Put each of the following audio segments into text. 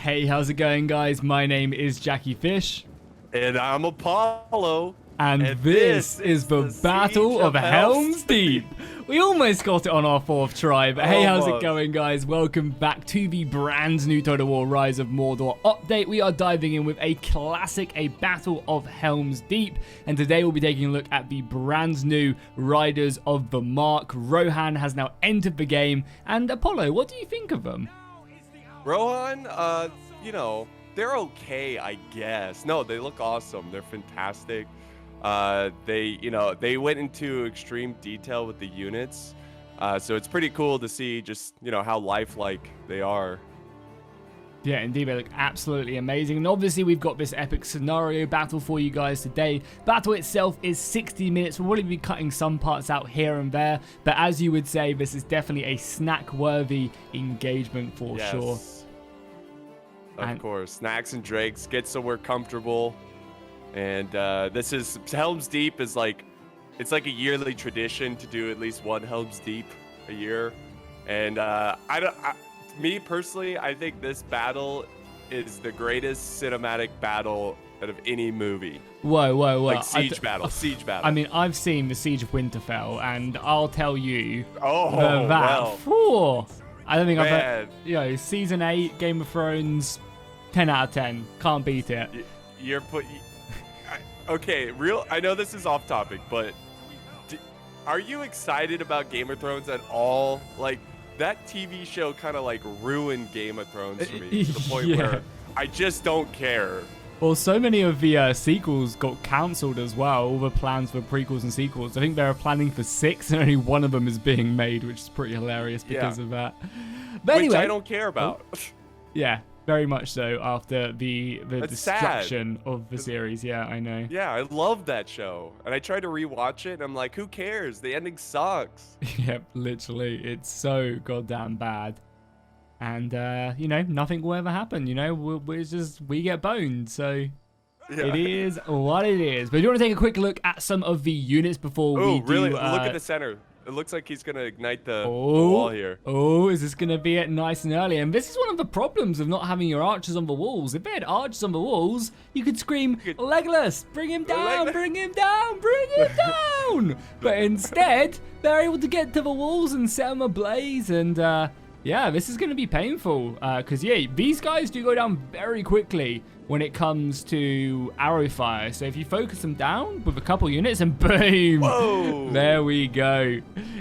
Hey, how's it going, guys? My name is Jackie Fish. And I'm Apollo. And this is the Battle of Helms Deep. We almost got it on our fourth try, but hey, how's it going, guys? Welcome back to the brand new Total War Rise of Mordor update. We are diving in with a classic, a Battle of Helms Deep, and today we'll be taking a look at the brand new Riders of the Mark. Rohan has now entered the game, and Apollo, what do you think of them? Rohan, you know, they're okay, I guess. No, they look awesome. They're fantastic. They went into extreme detail with the units, so it's pretty cool to see just, how lifelike they are. Yeah, indeed, they look absolutely amazing. And obviously, we've got this epic scenario battle for you guys today. Battle itself is 60 minutes. We'll probably be cutting some parts out here and there, but as you would say, this is definitely a snack-worthy engagement for sure. Of course, snacks and drinks, get somewhere comfortable. And this is Helms Deep is it's like a yearly tradition to do at least one Helms Deep a year. And me personally, I think this battle is the greatest cinematic battle out of any movie. Whoa. Like siege battle. I mean, I've seen the Siege of Winterfell, and I'll tell you I don't think I've heard, Season 8, Game of Thrones, 10 out of 10. Can't beat it. Okay, I know this is off topic, but are you excited about Game of Thrones at all? Like, that TV show kind of ruined Game of Thrones for me to the point where I just don't care. Well, so many of the sequels got cancelled as well, all the plans for prequels and sequels. I think they were planning for 6 and only one of them is being made, which is pretty hilarious because of that. But anyway, which I don't care about. Yeah. Very much so after the destruction of the series. Yeah, I know. Yeah, I love that show. And I tried to rewatch it and I'm like, who cares? The ending sucks. Yep, literally. It's so goddamn bad. And, nothing will ever happen. We get boned. So it is what it is. But do you want to take a quick look at some of the units before we do... really? Look at the center. It looks like he's going to ignite the wall here. Oh, is this going to be it nice and early? And this is one of the problems of not having your archers on the walls. If they had archers on the walls, you could scream, Legolas, bring him down, bring him down, bring him down. But instead, they're able to get to the walls and set them ablaze. And this is going to be painful. Because, these guys do go down very quickly when it comes to arrow fire. So if you focus them down with a couple units and boom, whoa, there we go.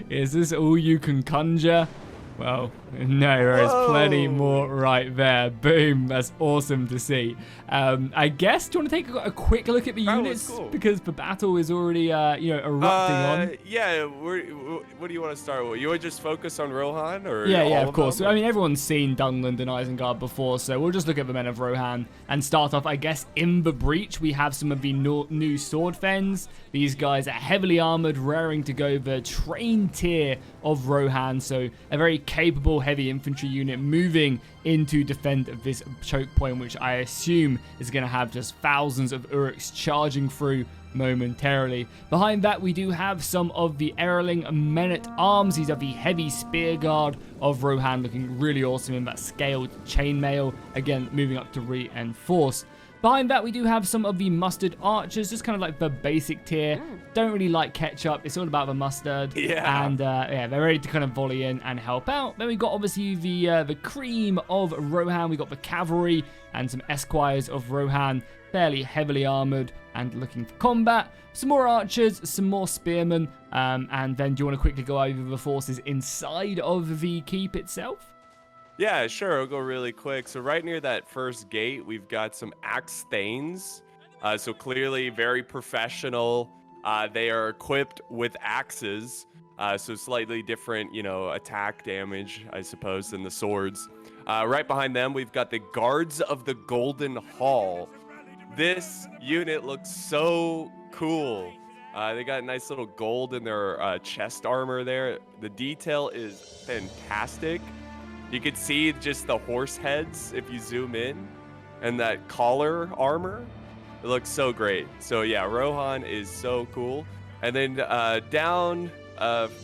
Is this all you can conjure? Well, no, there is plenty more right there. Boom, that's awesome to see. I guess, do you want to take a quick look at the units? Cool. Because the battle is already, erupting on. Yeah, what do you want to start with? You want to just focus on Rohan? Or yeah, of course. I mean, everyone's seen Dunland and Isengard before, so we'll just look at the men of Rohan and start off, I guess, in the breach. We have some of the new sword fens. These guys are heavily armored, raring to go, the train tier of Rohan, so a very capable heavy infantry unit moving in to defend this choke point, which I assume is going to have just thousands of Uruks charging through momentarily. Behind that, we do have some of the Erling men-at-arms. These are the heavy spear guard of Rohan, looking really awesome in that scaled chainmail, again moving up to reinforce. Behind that, we do have some of the mustard archers, just kind of like the basic tier. Don't really like ketchup. It's all about the mustard. Yeah. And they're ready to kind of volley in and help out. Then we got obviously the cream of Rohan. We got the cavalry and some esquires of Rohan, fairly heavily armored and looking for combat. Some more archers, some more spearmen, and then do you want to quickly go over the forces inside of the keep itself? Yeah, sure. I'll go really quick. So right near that first gate, we've got some axe thanes. So clearly very professional. They are equipped with axes. So slightly different, attack damage, I suppose, than the swords. Right behind them, we've got the Guards of the Golden Hall. This unit looks so cool. They got a nice little gold in their chest armor there. The detail is fantastic. You can see just the horse heads if you zoom in, and that collar armor. It looks so great. So yeah, Rohan is so cool. And then down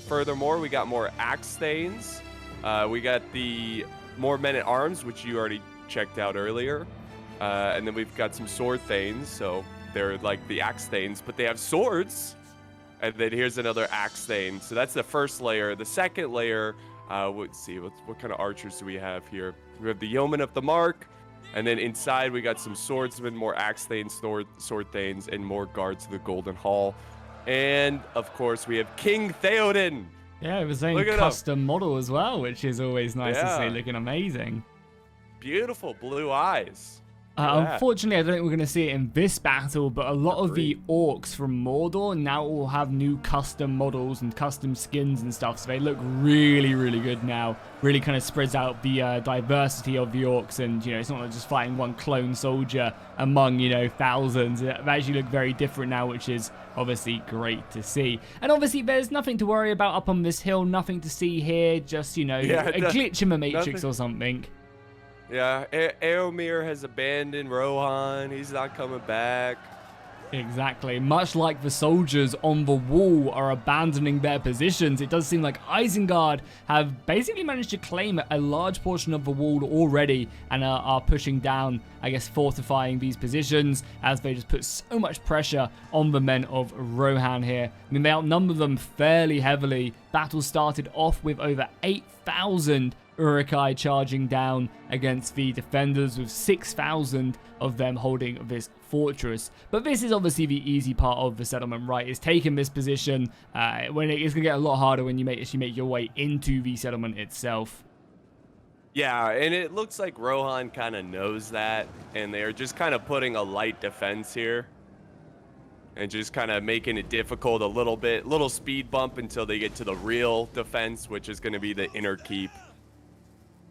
furthermore, we got more axe thanes. We got the more men-at-arms, which you already checked out earlier. And then we've got some sword thanes, so they're like the axe thanes, but they have swords. And then here's another axe thane. So that's the first layer. The second layer, let's see, what kind of archers do we have here? We have the yeomen of the mark, and then inside we got some swordsmen, more axe thanes, sword thanes, and more guards of the Golden Hall. And of course we have King Theoden. Yeah, it was a custom model as well, which is always nice to see, looking amazing. Beautiful blue eyes. Unfortunately, I don't think we're going to see it in this battle, but a lot of the orcs from Mordor now will have new custom models and custom skins and stuff, so they look really, really good now. Really kind of spreads out the diversity of the orcs, and, you know, it's not like just fighting one clone soldier among, you know, thousands. They actually look very different now, which is obviously great to see. And obviously, there's nothing to worry about up on this hill, nothing to see here, just, you know, a glitch in the Matrix or something. Yeah, Eomer has abandoned Rohan. He's not coming back. Exactly. Much like the soldiers on the wall are abandoning their positions, it does seem like Isengard have basically managed to claim a large portion of the wall already and are pushing down, I guess, fortifying these positions as they just put so much pressure on the men of Rohan here. I mean, they outnumber them fairly heavily. Battle started off with over 8,000 Uruk-hai charging down against the defenders, with 6,000 of them holding this fortress. But this is obviously the easy part of the settlement, right? Is taking this position when it's going to get a lot harder when you actually make your way into the settlement itself. Yeah, and it looks like Rohan kind of knows that, and they're just kind of putting a light defense here. And just kind of making it difficult a little speed bump until they get to the real defense, which is going to be the inner keep.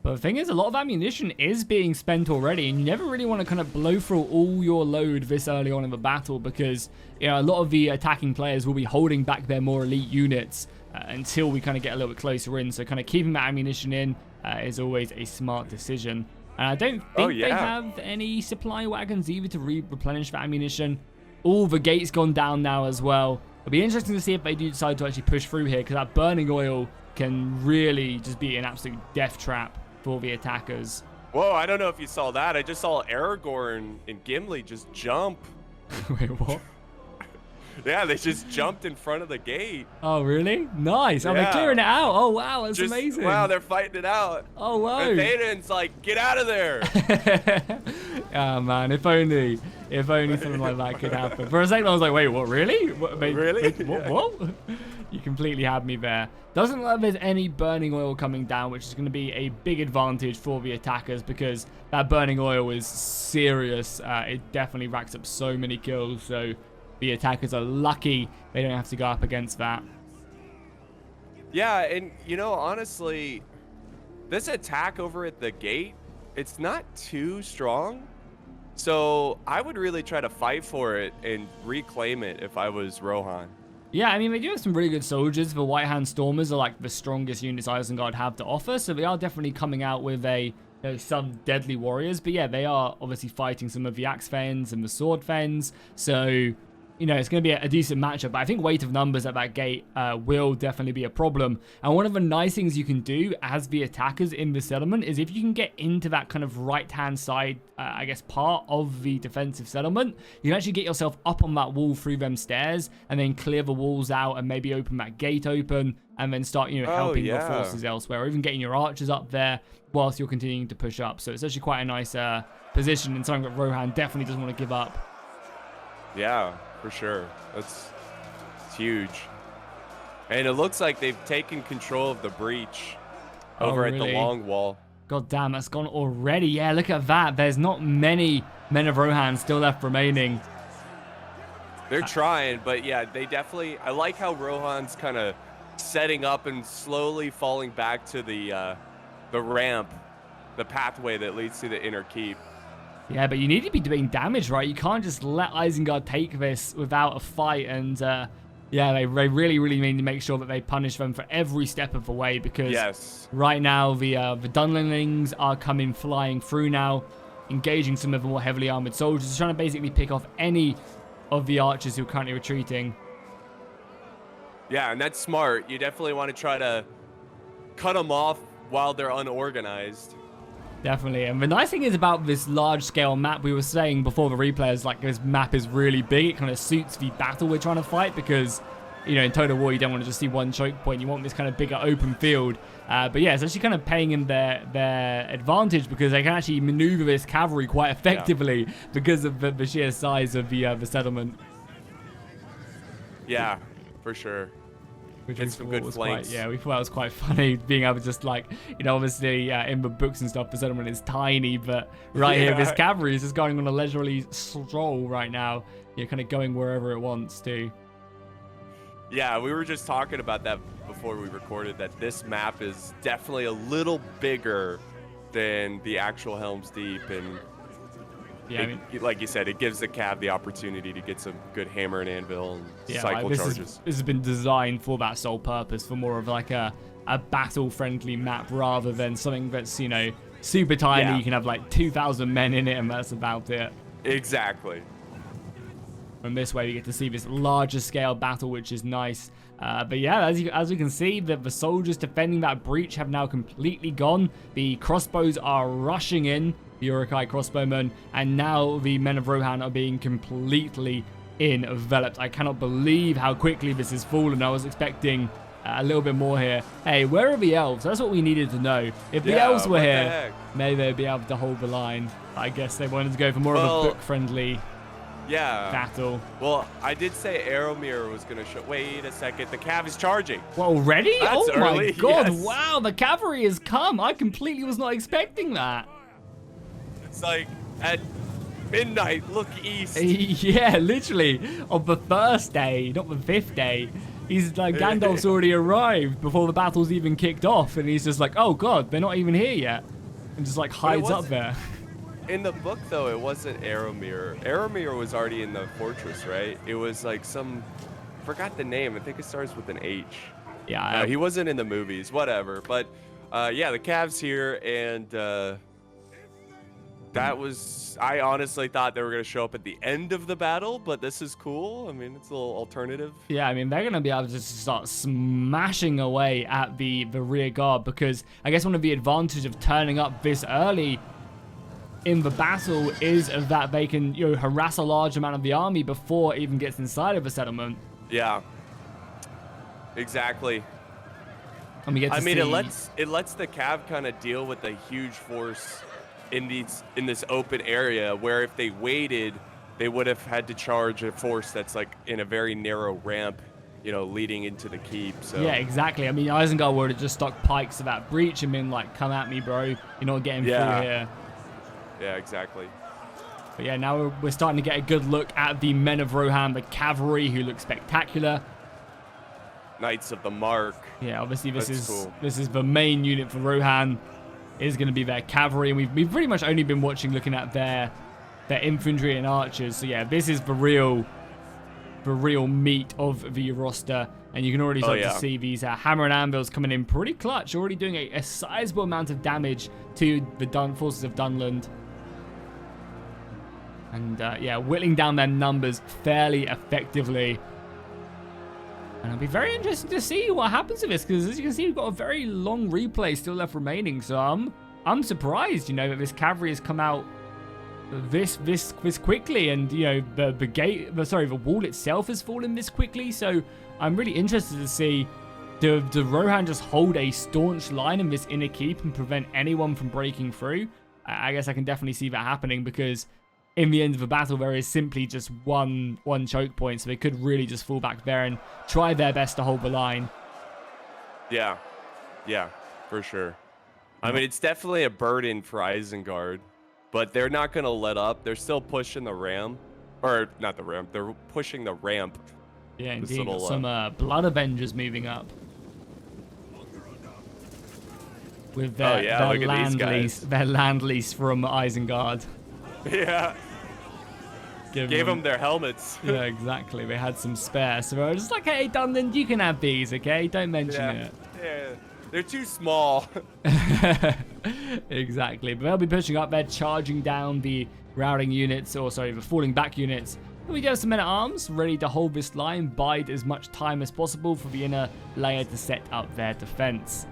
But the thing is, a lot of ammunition is being spent already, and you never really want to kind of blow through all your load this early on in the battle, because, you know, a lot of the attacking players will be holding back their more elite units until we kind of get a little bit closer in. So kind of keeping that ammunition in is always a smart decision. And I don't think they have any supply wagons either to replenish that ammunition. All the gates gone down now as well. It'll be interesting to see if they do decide to actually push through here, because that burning oil can really just be an absolute death trap for the attackers. Whoa, I don't know if you saw that. I just saw Aragorn and Gimli just jump. Wait, what? Yeah, they just jumped in front of the gate. Oh, really? Nice. Oh, they're clearing it out. Oh, wow, that's amazing. Wow, they're fighting it out. Oh, wow. And Théoden's like, get out of there. Oh, man, if only something like that could happen. For a second, I was like, wait, what, really? Really? What? You completely had me there. Doesn't look like there's any burning oil coming down, which is going to be a big advantage for the attackers, because that burning oil is serious. It definitely racks up so many kills, so the attackers are lucky they don't have to go up against that. Yeah, and, you know, honestly, this attack over at the gate, it's not too strong. So I would really try to fight for it and reclaim it if I was Rohan. Yeah, I mean, they do have some really good soldiers. The White Hand Stormers are like the strongest units Isengard have to offer, so they are definitely coming out with some deadly warriors. But yeah, they are obviously fighting some of the Axe Fens and the Sword Fens, so, you know, it's going to be a decent matchup. But I think weight of numbers at that gate will definitely be a problem. And one of the nice things you can do as the attackers in the settlement is if you can get into that kind of right-hand side, I guess, part of the defensive settlement, you can actually get yourself up on that wall through them stairs and then clear the walls out and maybe open that gate open and then start, you know, helping your forces elsewhere, or even getting your archers up there whilst you're continuing to push up. So it's actually quite a nice position, and something that Rohan definitely doesn't want to give up. Yeah, for sure. It's huge. And it looks like they've taken control of the breach over at the long wall. God damn, that's gone already. Yeah, look at that. There's not many men of Rohan still left remaining. They're trying, but yeah, they definitely... I like how Rohan's kind of setting up and slowly falling back to the ramp, the pathway that leads to the inner keep. Yeah, but you need to be doing damage, right? You can't just let Isengard take this without a fight. And yeah, they really, really need to make sure that they punish them for every step of the way, because right now the Dunlendings are coming flying through now, engaging some of the more heavily armored soldiers, trying to basically pick off any of the archers who are currently retreating. Yeah, and that's smart. You definitely want to try to cut them off while they're unorganized. Definitely. And the nice thing is about this large scale map, we were saying before the replay, is like this map is really big. It kind of suits the battle we're trying to fight because, you know, in Total War, you don't want to just see one choke point. You want this kind of bigger open field. But yeah, it's actually kind of paying in their advantage because they can actually maneuver this cavalry quite effectively because of the sheer size of the settlement. Yeah, for sure. It's some good flanks. We thought it was quite funny being able to just like, you know, obviously in the books and stuff, the settlement is tiny, but here, this cavalry is just going on a leisurely stroll right now. You're kind of going wherever it wants to. Yeah, we were just talking about that before we recorded, that this map is definitely a little bigger than the actual Helm's Deep, and yeah, like you said, it gives the Cav the opportunity to get some good hammer and anvil and cycle charges. This has been designed for that sole purpose, for more of like a battle-friendly map rather than something that's, you know, super tiny. Yeah. You can have like 2,000 men in it, and that's about it. Exactly. From this way, we get to see this larger scale battle, which is nice. But yeah, as we can see, the soldiers defending that breach have now completely gone. The crossbows are rushing in, the Uruk-hai crossbowmen, and now the men of Rohan are being completely enveloped. I cannot believe how quickly this has fallen. I was expecting a little bit more here. Hey, where are the elves? That's what we needed to know. If the elves were here, maybe they'd be able to hold the line. I guess they wanted to go for more of a book-friendly battle. Well, I did say Aeromir was going to show. Wait a second. The Cav is charging. Well, already? That's early. My God. Yes. Wow, the cavalry has come. I completely was not expecting that. It's like at midnight, look east. Yeah, literally. On the first day, not the fifth day. He's like, Gandalf's already arrived before the battle's even kicked off. And he's just like, oh God, they're not even here yet. And just like hides up there. In the book, though, it wasn't Aeromir. Aeromir was already in the fortress, right? It was like some... forgot the name. I think it starts with an H. Yeah. He wasn't in the movies. Whatever. But, yeah, the Cavs here, and that was... I honestly thought they were going to show up at the end of the battle, but this is cool. I mean, it's a little alternative. Yeah, I mean, they're going to be able to just start smashing away at the rear guard because I guess one of the advantages of turning up this early in the battle is that they can, you know, harass a large amount of the army before it even gets inside of a settlement. Yeah, exactly. And we get to see... it lets the Cav kind of deal with a huge force in this open area, where if they waited, they would have had to charge a force that's like in a very narrow ramp, you know, leading into the keep. So yeah, exactly. I mean, Isengard would have just stuck pikes to that breach and been like, "Come at me, bro! You're not getting through here." Yeah, exactly. But yeah, now we're starting to get a good look at the men of Rohan, the cavalry, who look spectacular. Knights of the Mark. Yeah, obviously this is cool. This is the main unit for Rohan. Is going to be their cavalry, and we've pretty much only been looking at their infantry and archers. So yeah, this is the real meat of the roster, and you can already start to see these hammer and anvils coming in pretty clutch, already doing a sizable amount of damage to the forces of Dunland. And yeah, whittling down their numbers fairly effectively. And it'll be very interesting to see what happens to this, because as you can see, we've got a very long replay still left remaining. So I'm surprised, you know, that this cavalry has come out this quickly, and you know the wall itself has fallen this quickly. So I'm really interested to see, do Rohan just hold a staunch line in this inner keep and prevent anyone from breaking through? I guess I can definitely see that happening, because in the end of the battle, there is simply just one choke point, so they could really just fall back there and try their best to hold the line. Yeah, for sure. I mean, it's definitely a burden for Isengard, but they're not going to let up. They're still pushing the ramp, or not the ramp. They're pushing the ramp. Yeah, indeed. Got some Blood Avengers moving up with their land lease from Isengard. Yeah. Gave them their helmets. Yeah, exactly. They had some spare. So I was just like, hey, Dunland, you can have these, okay? Don't mention it. Yeah. They're too small. Exactly. But they'll be pushing up. They're charging down the routing units, the falling back units. And we do have some men-at-arms ready to hold this line, bide as much time as possible for the inner layer to set up their defense.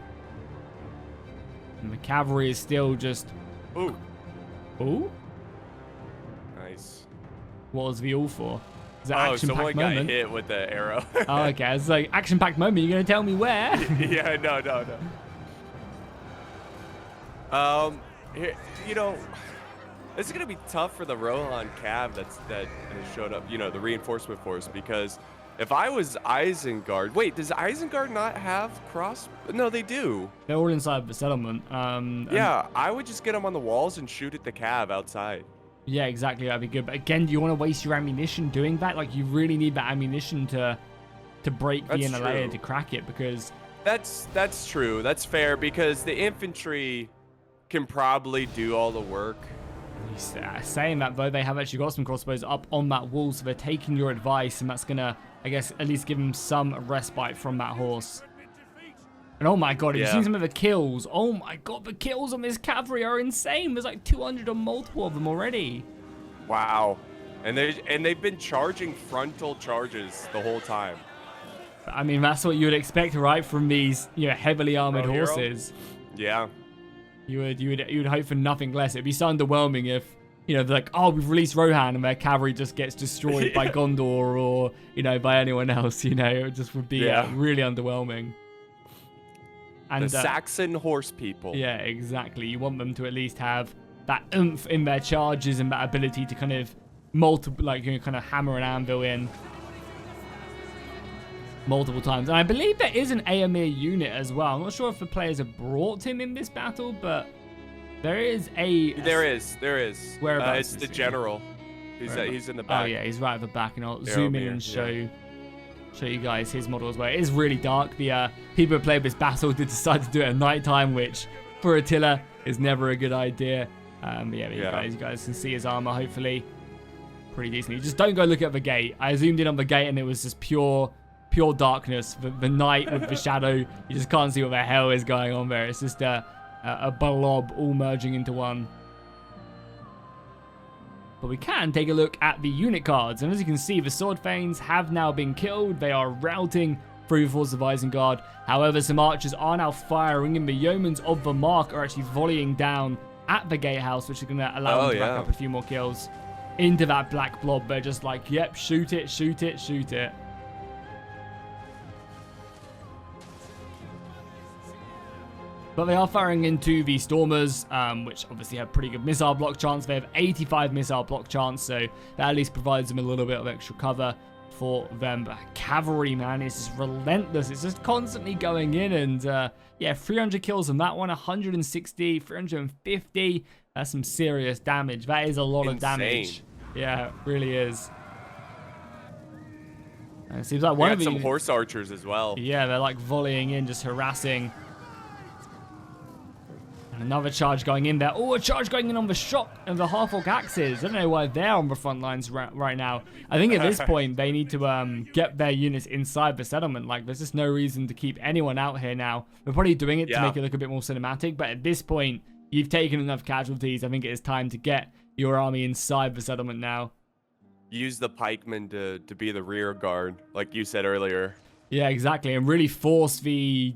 And the cavalry is still just Ooh. Ooh? Nice. What was the all for? Is it Oh, action-packed someone got moment? hit with the arrow. Oh, okay. It's like action-packed moment. You're gonna tell me where? Yeah, no. Here, you know, this is gonna be tough for the Rohan Cav that has showed up. You know, the reinforcement force, because if I was Isengard, wait, does Isengard not have cross? No, they do. They're all inside the settlement. Yeah, I would just get them on the walls and shoot at the Cav outside. Yeah, exactly. That'd be good. But again, do you want to waste your ammunition doing that? Like, you really need that ammunition to break the inner layer to crack it, because that's true. That's fair, because the infantry can probably do all the work. Saying that, though, they have actually got some crossbows up on that wall, so they're taking your advice, and that's gonna, I guess, at least give them some respite from that horse. And oh my god, have you seen some of the kills? Oh my god, the kills on this cavalry are insane. There's like 200 or multiple of them already. Wow. And they've been charging frontal charges the whole time. I mean, that's what you would expect, right, from these, you know, heavily armored horses. Yeah. You would hope for nothing less. It'd be so underwhelming if, you know, they're like, oh, we've released Rohan, and their cavalry just gets destroyed by Gondor or, you know, by anyone else. You know, it just would be really underwhelming. And the Saxon horse people. Yeah, exactly. You want them to at least have that oomph in their charges and that ability to kind of kind of hammer an anvil in multiple times. And I believe there is an Aemir unit as well. I'm not sure if the players have brought him in this battle, but there is There is. Whereabouts? It's the general. He's in the back. Oh yeah, he's right at the back, and I'll zoom in and show you guys his model as well. It is really dark. The people who played this battle did decide to do it at nighttime, which for Attila is never a good idea. You guys can see his armor, hopefully pretty decently. Just don't go look at the gate. I zoomed in on the gate and it was just pure darkness. The night with the shadow, you just can't see what the hell is going on there. It's just a blob all merging into one. But we can take a look at the unit cards, and as you can see, the sword thanes have now been killed. They are routing through the forces of Isengard. However, some archers are now firing, and the yeomans of the Mark are actually volleying down at the gatehouse, which is going to allow them to rack up a few more kills into that black blob. They're just like, yep, shoot it, shoot it, shoot it. But they are firing into the Stormers, which obviously have pretty good missile block chance. They have 85 missile block chance, so that at least provides them a little bit of extra cover for them. But cavalry, man, is just relentless. It's just constantly going in, and 300 kills on that one, 160, 350. That's some serious damage. That is a lot of damage. Yeah, it really is. And it seems like one of some horse archers as well. Yeah, they're like volleying in, just harassing. Another charge going in there. Oh, a charge going in on the shock and the half-orc axes. I don't know why they're on the front lines right now. I think at this point, they need to get their units inside the settlement. Like, there's just no reason to keep anyone out here now. We're probably doing it to make it look a bit more cinematic, but at this point, you've taken enough casualties. I think it is time to get your army inside the settlement now. Use the pikemen to be the rear guard, like you said earlier. Yeah, exactly, and really force the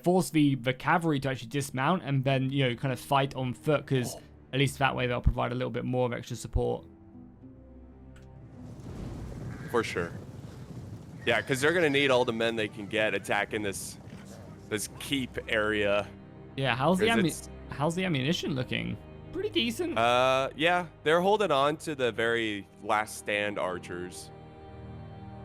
force the cavalry to actually dismount and then, you know, kind of fight on foot, because at least that way they'll provide a little bit more of extra support. For sure. Yeah, because they're gonna need all the men they can get attacking this keep area. Yeah, how's the ammunition looking? Pretty decent. Yeah, they're holding on to the very last stand archers.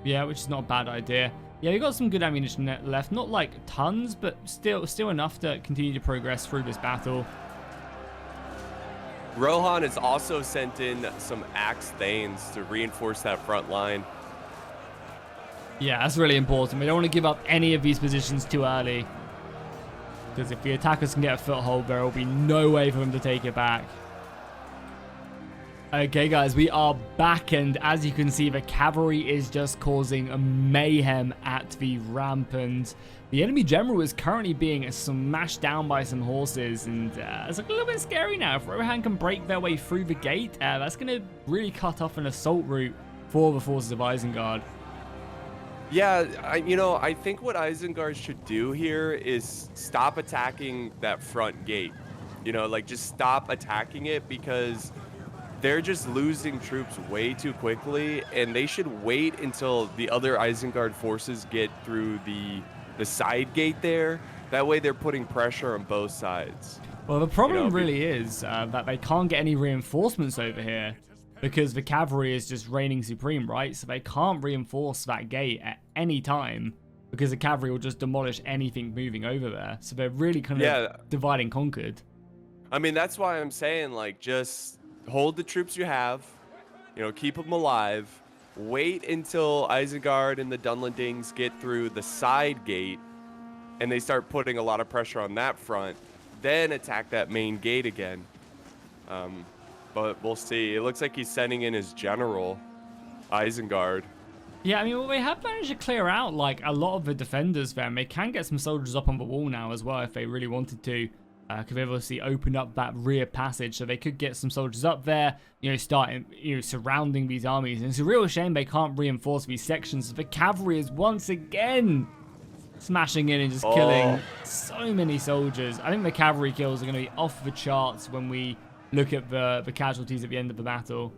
Yeah, which is not a bad idea. Yeah, we got some good ammunition left. Not like tons, but still enough to continue to progress through this battle. Rohan has also sent in some axe thanes to reinforce that front line. Yeah, that's really important. We don't want to give up any of these positions too early, because if the attackers can get a foothold, there will be no way for them to take it back. Okay, guys, we are back, and as you can see, the cavalry is just causing a mayhem at the ramp, and the enemy general is currently being smashed down by some horses, and it's a little bit scary now. If Rohan can break their way through the gate, that's going to really cut off an assault route for the forces of Isengard. Yeah, I think what Isengard should do here is stop attacking that front gate. You know, like just stop attacking it because they're just losing troops way too quickly, and they should wait until the other Isengard forces get through the side gate there. That way they're putting pressure on both sides. Well, the problem really is that they can't get any reinforcements over here because the cavalry is just reigning supreme, right? So they can't reinforce that gate at any time because the cavalry will just demolish anything moving over there. So they're really kind of divide and conquered. I mean, that's why I'm saying, like, just hold the troops you have, you know, keep them alive, wait until Isengard and the Dunlendings get through the side gate and they start putting a lot of pressure on that front, then attack that main gate again. But we'll see. It looks like he's sending in his general, Isengard. Yeah, I mean, well, they have managed to clear out, like, a lot of the defenders there, and they can get some soldiers up on the wall now as well if they really wanted to. Because they've obviously opened up that rear passage, so they could get some soldiers up there, you know, starting, you know, surrounding these armies. And it's a real shame they can't reinforce these sections. The cavalry is once again smashing in and just killing so many soldiers. I think the cavalry kills are going to be off the charts when we look at the casualties at the end of the battle.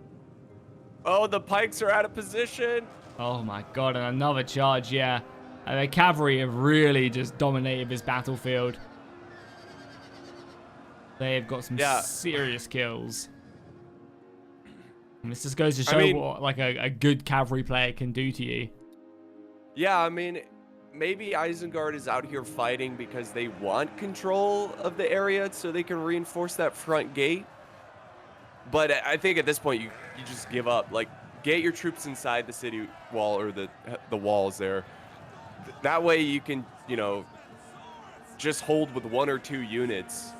Oh, the pikes are out of position. Oh my god, and another charge, yeah. The cavalry have really just dominated this battlefield. They've got some serious kills. And this just goes to show what like a good cavalry player can do to you. Yeah, I mean, maybe Isengard is out here fighting because they want control of the area so they can reinforce that front gate. But I think at this point you just give up. Like, get your troops inside the city wall or the walls there. That way you can, you know, just hold with 1 or 2 units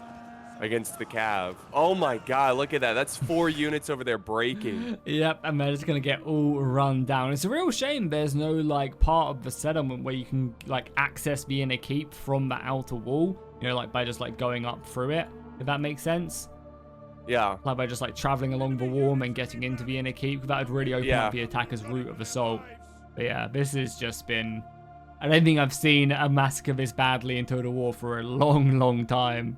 against the Cav. Oh my god, look at that. That's 4 units over there breaking. Yep, and they're just gonna get all run down. It's a real shame there's no like part of the settlement where you can like access the inner keep from the outer wall, you know, like by just like going up through it, if that makes sense. Yeah. Like by just like traveling along the wall and getting into the inner keep. That would really open up the attacker's route of assault. But yeah, this has just been... I don't think I've seen a massacre this badly in Total War for a long, long time.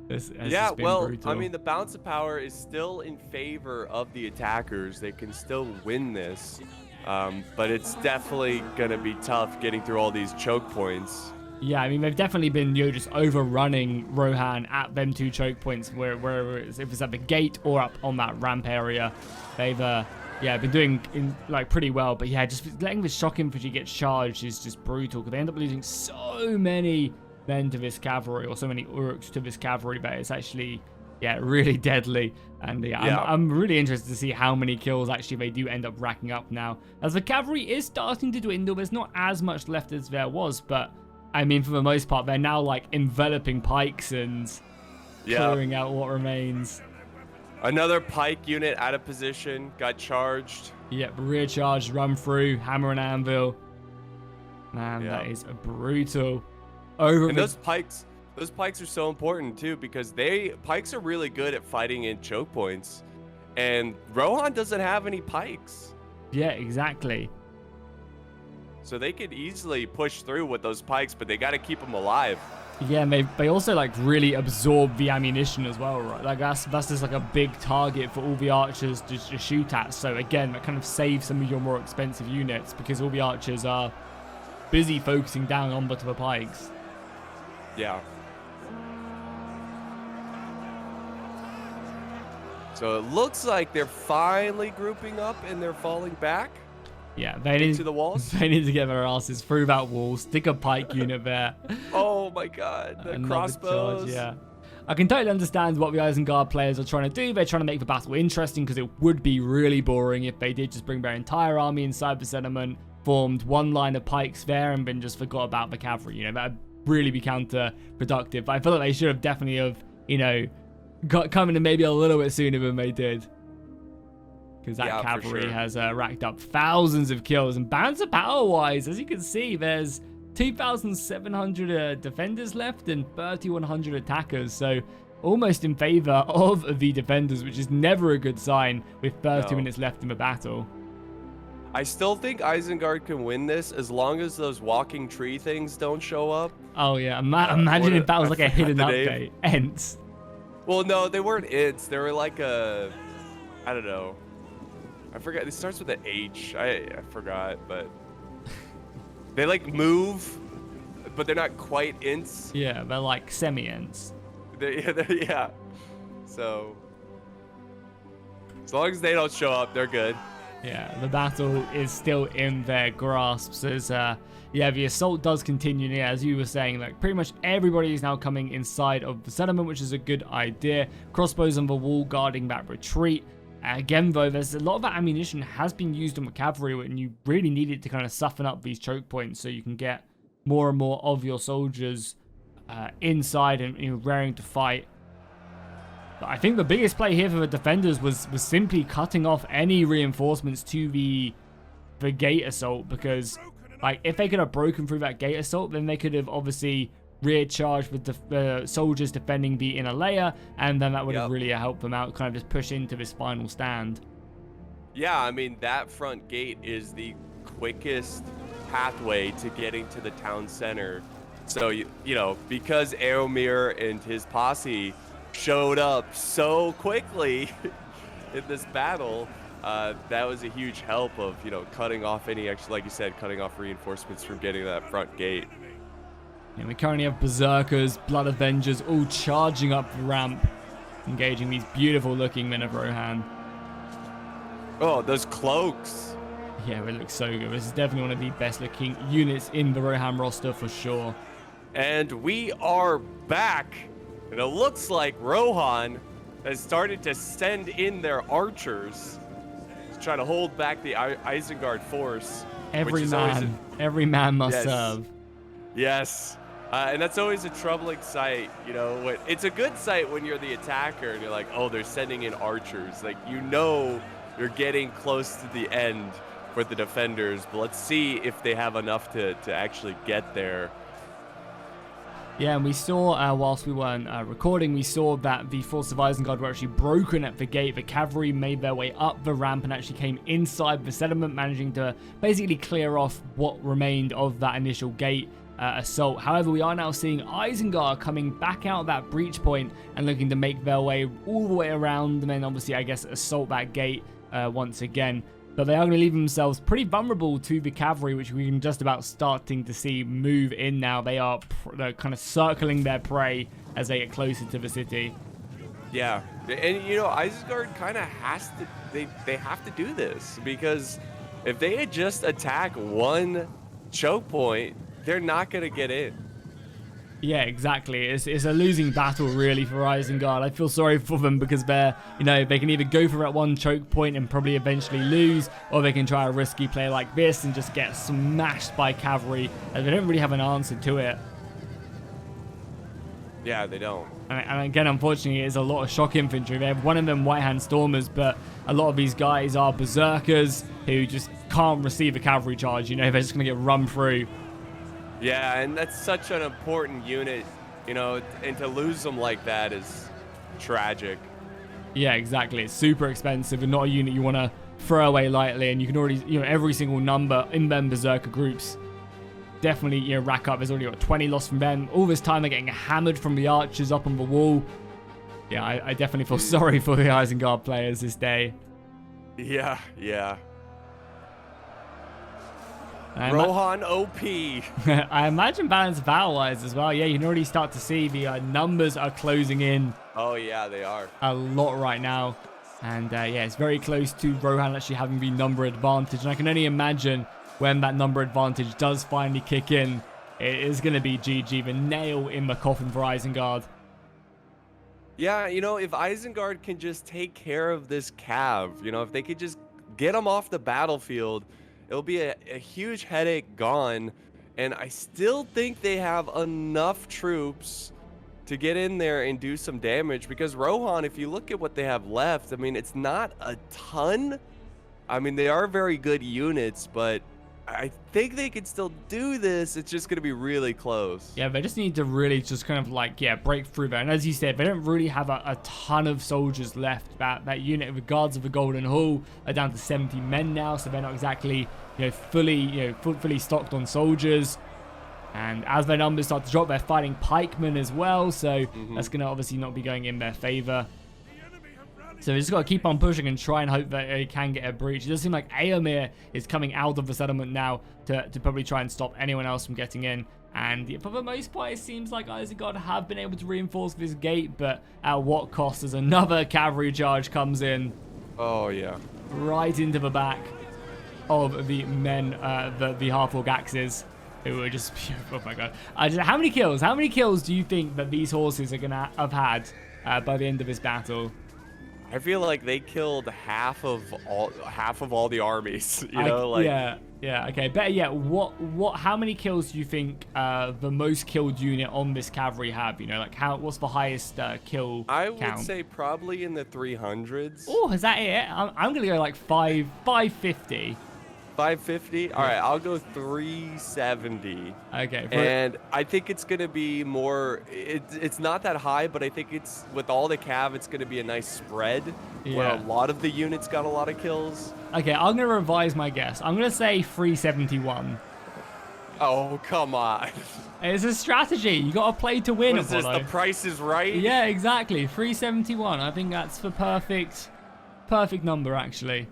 This has just been brutal. I mean, the balance of power is still in favor of the attackers. They can still win this. But it's definitely going to be tough getting through all these choke points. Yeah, I mean, they've definitely been, you know, just overrunning Rohan at them 2 choke points, where if it's at the gate or up on that ramp area. They've, been doing, like, pretty well. But, yeah, just letting the shock infantry get charged is just brutal, because they end up losing so many men to this cavalry, or so many Uruks to this cavalry, that it's actually, really deadly. And, I'm really interested to see how many kills, actually, they do end up racking up now. As the cavalry is starting to dwindle, there's not as much left as there was, but... I mean, for the most part, they're now, like, enveloping pikes and clearing out what remains. Another pike unit out of position, got charged. Yep, rear charge, run through, hammer and anvil. Man, that is brutal. And those pikes are so important, too, because pikes are really good at fighting in choke points. And Rohan doesn't have any pikes. Yeah, exactly. So they could easily push through with those pikes, but they got to keep them alive. Yeah, and they also like really absorb the ammunition as well, right? Like that's just like a big target for all the archers to shoot at. So again, that kind of saves some of your more expensive units because all the archers are busy focusing down on the pikes. Yeah. So it looks like they're finally grouping up and they're falling back. Yeah, they need to the walls. They need to get their asses through that wall, stick a pike unit there. Oh my god, the crossbows. Charge, yeah. I can totally understand what the Isengard players are trying to do. They're trying to make the battle interesting because it would be really boring if they did just bring their entire army inside the settlement, formed one line of pikes there, and then just forgot about the cavalry. You know, that would really be counterproductive. But I feel like they should have definitely come in maybe a little bit sooner than they did. Because that cavalry has racked up thousands of kills. And balance of power-wise, as you can see, there's 2,700 defenders left and 3,100 attackers. So almost in favor of the defenders, which is never a good sign with 30 minutes left in the battle. I still think Isengard can win this as long as those walking tree things don't show up. Oh, yeah. Imagine if that was like a hidden update. Ents. Well, no, they weren't ints. They were like a, I don't know. I forgot. It starts with an H. I forgot, but they like move, but they're not quite ints. Yeah, they're like semi-ents. Yeah. So as long as they don't show up, they're good. Yeah, the battle is still in their grasps as, yeah, the assault does continue. Yeah, as you were saying, like pretty much everybody is now coming inside of the settlement, which is a good idea. Crossbows on the wall guarding that retreat. Again, though, there's a lot of that ammunition has been used on the cavalry, and you really need it to kind of soften up these choke points so you can get more and more of your soldiers inside and, you know, raring to fight. But I think the biggest play here for the defenders was simply cutting off any reinforcements to the gate assault, because like if they could have broken through that gate assault, then they could have obviously rear charged with the soldiers defending the inner layer, and then that would have really helped them out, kind of just push into this final stand. Yeah, I mean, that front gate is the quickest pathway to getting to the town center. So, you know, because Eomer and his posse showed up so quickly in this battle, that was a huge help of, you know, cutting off any extra, like you said, cutting off reinforcements from getting to that front gate. And we currently have Berserkers, Blood Avengers all charging up the ramp, engaging these beautiful looking men of Rohan. Oh, those cloaks. Yeah, it looks so good. This is definitely one of the best looking units in the Rohan roster for sure. And we are back. And it looks like Rohan has started to send in their archers to try to hold back the Isengard force. Every man must serve. Yes. And that's always a troubling sight, you know. It's a good sight when you're the attacker and you're like, oh, they're sending in archers. Like, you know you're getting close to the end for the defenders. But let's see if they have enough to actually get there. Yeah, and we saw, whilst we weren't recording, we saw that the force of Isengard were actually broken at the gate. The cavalry made their way up the ramp and actually came inside the settlement, managing to basically clear off what remained of that initial gate assault. However, we are now seeing Isengard coming back out of that breach point and looking to make their way all the way around, and then obviously, I guess, assault that gate once again. But they are going to leave themselves pretty vulnerable to the cavalry, which we can just about starting to see move in now. They are kind of circling their prey as they get closer to the city. Yeah, and you know, Isengard kind of has to, they have to do this, because if they had just attack one choke point, they're not going to get in. Yeah, exactly. It's a losing battle, really, for Isengard. I feel sorry for them because they're, you know, they can either go for that one choke point and probably eventually lose, or they can try a risky play like this and just get smashed by cavalry, and they don't really have an answer to it. Yeah, they don't. And again, unfortunately, it's a lot of shock infantry. They have one of them White-Hand Stormers, but a lot of these guys are Berserkers who just can't receive a cavalry charge. You know, they're just going to get run through. Yeah, and that's such an important unit, you know, and to lose them like that is tragic. Yeah, exactly. It's super expensive and not a unit you want to throw away lightly, and you can already, you know, every single number in them Berserker groups definitely, you know, rack up. There's already got 20 lost from them. All this time they're getting hammered from the archers up on the wall. Yeah, I definitely feel sorry for the Isengard players this day. Yeah. Rohan OP. I imagine balance battle-wise as well. Yeah, you can already start to see the numbers are closing in. Oh, yeah, they are. A lot right now. And, yeah, it's very close to Rohan actually having the number advantage. And I can only imagine when that number advantage does finally kick in, it is going to be GG, the nail in the coffin for Isengard. Yeah, you know, if Isengard can just take care of this cav, you know, if they could just get them off the battlefield, it'll be a huge headache gone. And I still think they have enough troops to get in there and do some damage, because Rohan, if you look at what they have left, I mean, it's not a ton. I mean, they are very good units, but I think they can still do this. It's just going to be really close. Yeah, they just need to really just kind of like, yeah, break through there. And as you said, they don't really have a ton of soldiers left. That unit of the Guards of the Golden Hall are down to 70 men now, so they're not exactly, you know, fully stocked on soldiers. And as their numbers start to drop, they're fighting pikemen as well, so that's going to obviously not be going in their favor. So we just got to keep on pushing and try and hope that they can get a breach. It does seem like Aemir is coming out of the settlement now to probably try and stop anyone else from getting in. And for the most part, it seems like Isengard have been able to reinforce this gate, but at what cost as another cavalry charge comes in. Oh, yeah. Right into the back of the men, the half-orc axes. Who are just, oh my god. How many kills? How many kills do you think that these horses are going to have had by the end of this battle? I feel like they killed half of all the armies. You know, like yeah. Okay, better yet, how many kills do you think the most killed unit on this cavalry have? You know, like what's the highest kill I count? would say probably in the 300s. Oh, is that it? I'm gonna go like 550. 550. All right, I'll go 370. Okay. And I think it's gonna be more. It's not that high, but I think it's with all the cav, it's gonna be a nice spread where a lot of the units got a lot of kills. Okay, I'm gonna revise my guess. I'm gonna say 371. Oh, come on. It's a strategy. You gotta play to win. What is this? The Price is Right? Yeah, exactly. 371. I think that's the perfect number actually.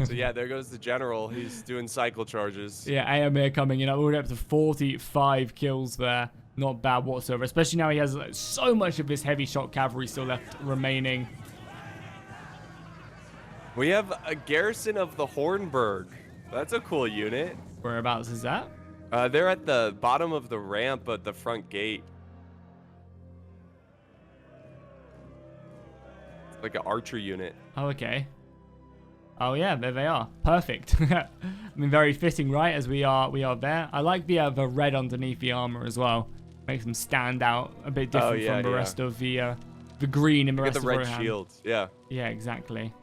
So yeah, there goes the general. He's doing cycle charges. Yeah, Aemir coming in. We're up to 45 kills there. Not bad whatsoever. Especially now he has so much of this heavy shot cavalry still left remaining. We have a garrison of the Hornburg. That's a cool unit. Whereabouts is that? They're at the bottom of the ramp at the front gate. It's like an archer unit. Oh, okay. Oh yeah, there they are. Perfect. I mean, very fitting, right? As we are there. I like the red underneath the armor as well. Makes them stand out a bit different from the rest of the green in the rest of Rohan. Rohan. Get the red shields. Yeah. Yeah, exactly.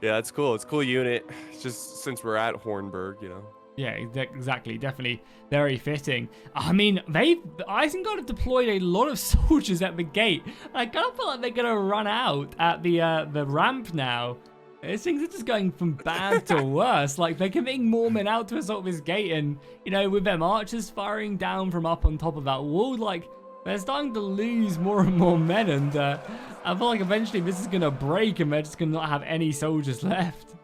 Yeah, that's cool. It's a cool unit. It's just since we're at Hornburg, you know. Yeah, exactly. Definitely very fitting. I mean, Isengard have deployed a lot of soldiers at the gate. I kind of feel like they're going to run out at the ramp now. Things are just going from bad to worse. Like, they're committing more men out to assault this gate. And, you know, with them archers firing down from up on top of that wall, like, they're starting to lose more and more men. And I feel like eventually this is going to break and they're just going to not have any soldiers left.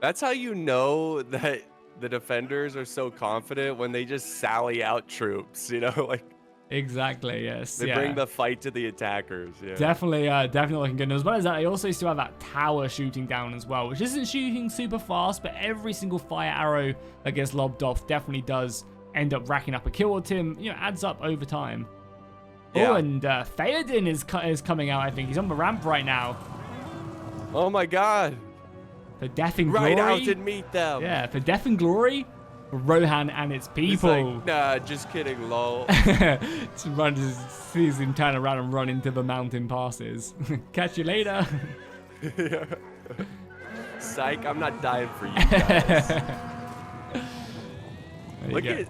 That's how you know that the defenders are so confident when they just sally out troops, you know, like. Exactly, yes. They bring the fight to the attackers, yeah. Definitely looking good. And as well as that, they also still have that tower shooting down as well, which isn't shooting super fast, but every single fire arrow that gets lobbed off definitely does end up racking up a kill or two, you know, adds up over time. Yeah. Oh, and Theoden is coming out, I think. He's on the ramp right now. Oh my god. For death and glory. Right out and meet them. Yeah, for death and glory. Rohan and its people. Like, nah, just kidding, lol. Just sees him turn around and run into the mountain passes. Catch you later. Psych, I'm not dying for you guys. Look at it.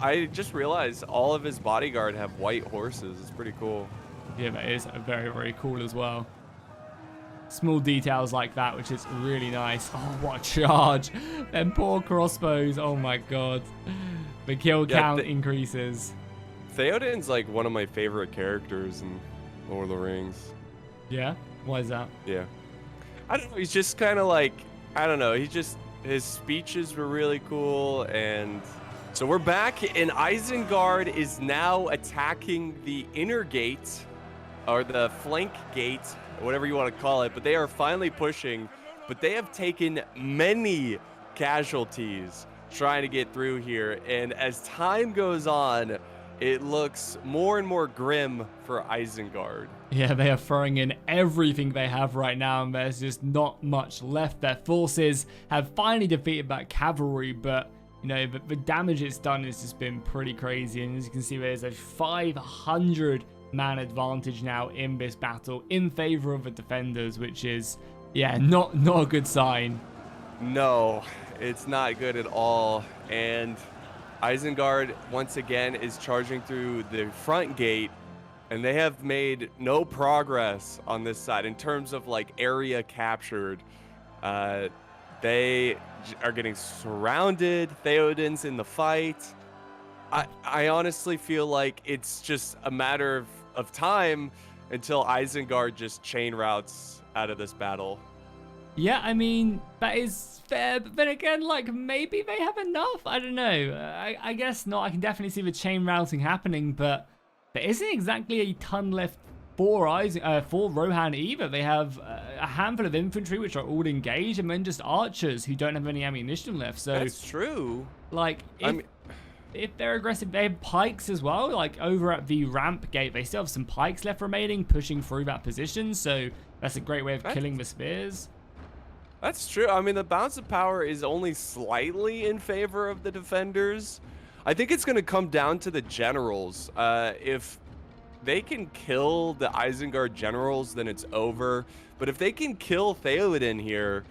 I just realized all of his bodyguard have white horses. It's pretty cool. Yeah, that is very, very cool as well. Small details like that, which is really nice. Oh, what a charge. Them poor crossbows. Oh my god. The kill count increases. Theoden's like one of my favorite characters in Lord of the Rings. Yeah? Why is that? Yeah. I don't know. He's just kind of like, I don't know. His speeches were really cool. And so we're back, and Isengard is now attacking the inner gate, or the flank gate, whatever you want to call it, but they are finally pushing, but they have taken many casualties trying to get through here, and as time goes on, it looks more and more grim for Isengard. Yeah, they are throwing in everything they have right now, and there's just not much left. Their forces have finally defeated that cavalry, but you know, the damage it's done has just been pretty crazy, and as you can see, there's a 500 man advantage now in this battle in favor of the defenders, which is, yeah, not a good sign. No, it's not good at all. And Isengard once again is charging through the front gate, and they have made no progress on this side in terms of like area captured. They are getting surrounded. Theoden's in the fight. I honestly feel like it's just a matter of time until Isengard just chain routes out of this battle. Yeah, I mean, that is fair, but then again, like, maybe they have enough? I don't know. I guess not. I can definitely see the chain routing happening, but there isn't exactly a ton left for Rohan either. They have a handful of infantry, which are all engaged, and then just archers who don't have any ammunition left. So that's true. Like, if they're aggressive, they have pikes as well. Like, over at the ramp gate, they still have some pikes left remaining, pushing through that position. So that's a great way of killing the spears. That's true. I mean, the balance of power is only slightly in favor of the defenders. I think it's going to come down to the generals. If they can kill the Isengard generals, then it's over. But if they can kill Theoden here,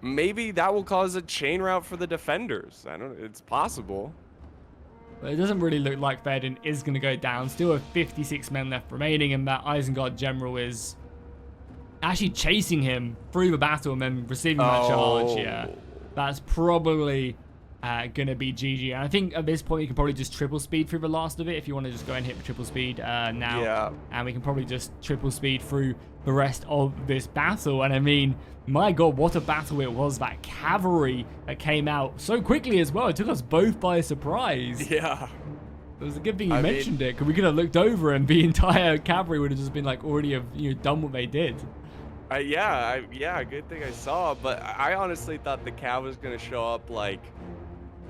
maybe that will cause a chain route for the defenders. I don't know. It's possible. But it doesn't really look like Theoden is going to go down. Still have 56 men left remaining, and that Isengard general is actually chasing him through the battle and then receiving that charge. Yeah, that's probably going to be GG. And I think at this point you can probably just triple speed through the last of it if you want to just go and hit the triple speed now. Yeah. And we can probably just triple speed through the rest of this battle. And I mean, my god, what a battle it was. That cavalry that came out so quickly as well. It took us both by surprise. Yeah. It was a good thing you mentioned it, because we could have looked over and the entire cavalry would have just been like already have done what they did. Yeah, good thing I saw. But I honestly thought the cav was going to show up like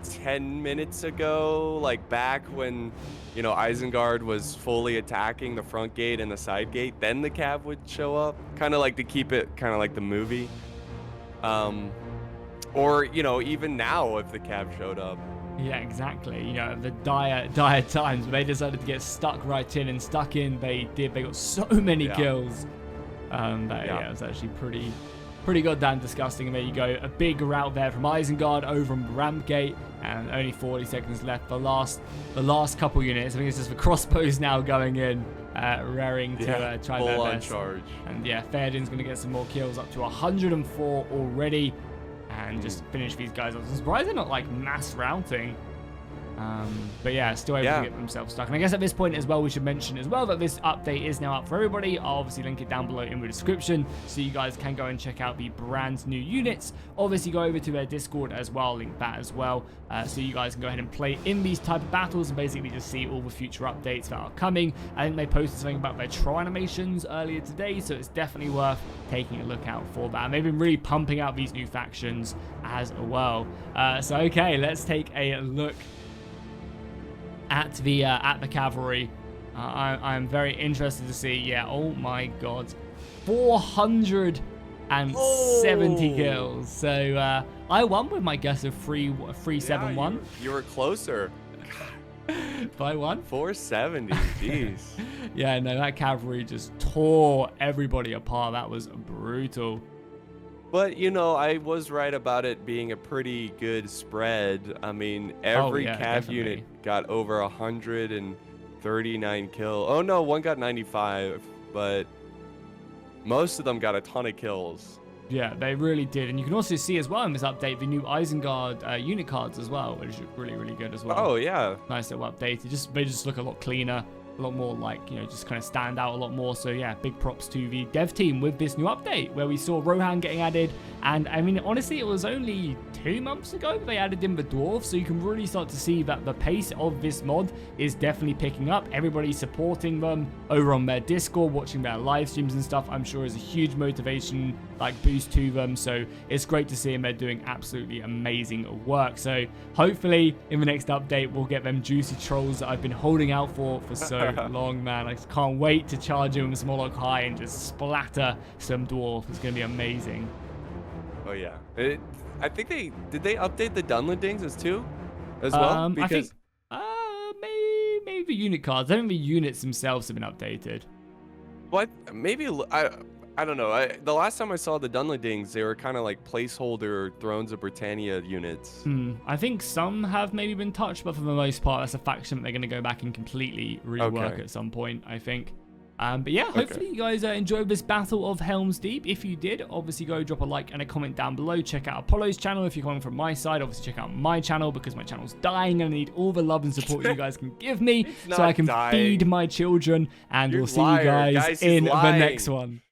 10 minutes ago, like back when, Isengard was fully attacking the front gate and the side gate. Then the cav would show up, kind of like to keep it kind of like the movie. Or, even now if the cav showed up. Yeah, exactly. The dire times, they decided to get stuck right in, and stuck in they did. They got so many kills. It was actually pretty goddamn disgusting. And there you go, a big rout there from Isengard over on Rampgate, and only 40 seconds left. The last couple units, I think it's just the crossbows now going in, raring to try their best. Charge. And yeah, Theoden's going to get some more kills, up to 104 already, and just finish these guys off. I'm surprised they're not like mass routing. But yeah, still able to get themselves stuck. And I guess at this point as well, we should mention as well that this update is now up for everybody. I'll obviously link it down below in the description, so you guys can go and check out the brand new units. Obviously go over to their Discord as well, I'll link that as well, so you guys can go ahead and play in these type of battles and basically just see all the future updates that are coming. I think they posted something about their trial animations earlier today, so it's definitely worth taking a look out for that. And they've been really pumping out these new factions as well. So okay, let's take a look at the cavalry. I'm very interested to see. Yeah, oh my god, 470 kills. So I won with my guess of 371. You were closer. By 1 470. Jeez. Yeah, no, that cavalry just tore everybody apart. That was brutal. But, I was right about it being a pretty good spread. I mean, every cav unit got over 139 kills. Oh, no, one got 95, but most of them got a ton of kills. Yeah, they really did. And you can also see as well in this update the new Isengard unit cards as well, which look really, really good as well. Oh, yeah. Nice little update. They just look a lot cleaner. A lot more just kind of stand out a lot more. So yeah, big props to the dev team with this new update where we saw Rohan getting added. And I mean, honestly, it was only 2 months ago that they added in the dwarves, so you can really start to see that the pace of this mod is definitely picking up. Everybody's supporting them over on their Discord, watching their live streams and stuff. I'm sure is a huge motivation boost to them. So it's great to see them. They're doing absolutely amazing work. So hopefully in the next update we'll get them juicy trolls that I've been holding out for so long, man. I just can't wait to charge in with Smolok High and just splatter some dwarf. It's gonna be amazing. Oh yeah, I think they update the Dunlendings as well. Because I think maybe the unit cards. I think the units themselves have been updated. What? Maybe I don't know. The last time I saw the Dunlendings, they were kind of like placeholder Thrones of Britannia units. I think some have maybe been touched, but for the most part, that's a faction that they're going to go back and completely rework at some point, I think. But yeah, hopefully you guys enjoyed this Battle of Helms Deep. If you did, obviously go drop a like and a comment down below. Check out Apollo's channel if you're coming from my side. Obviously check out my channel because my channel's dying and I need all the love and support you guys can give me so I can feed my children. And we'll see you guys in the next one.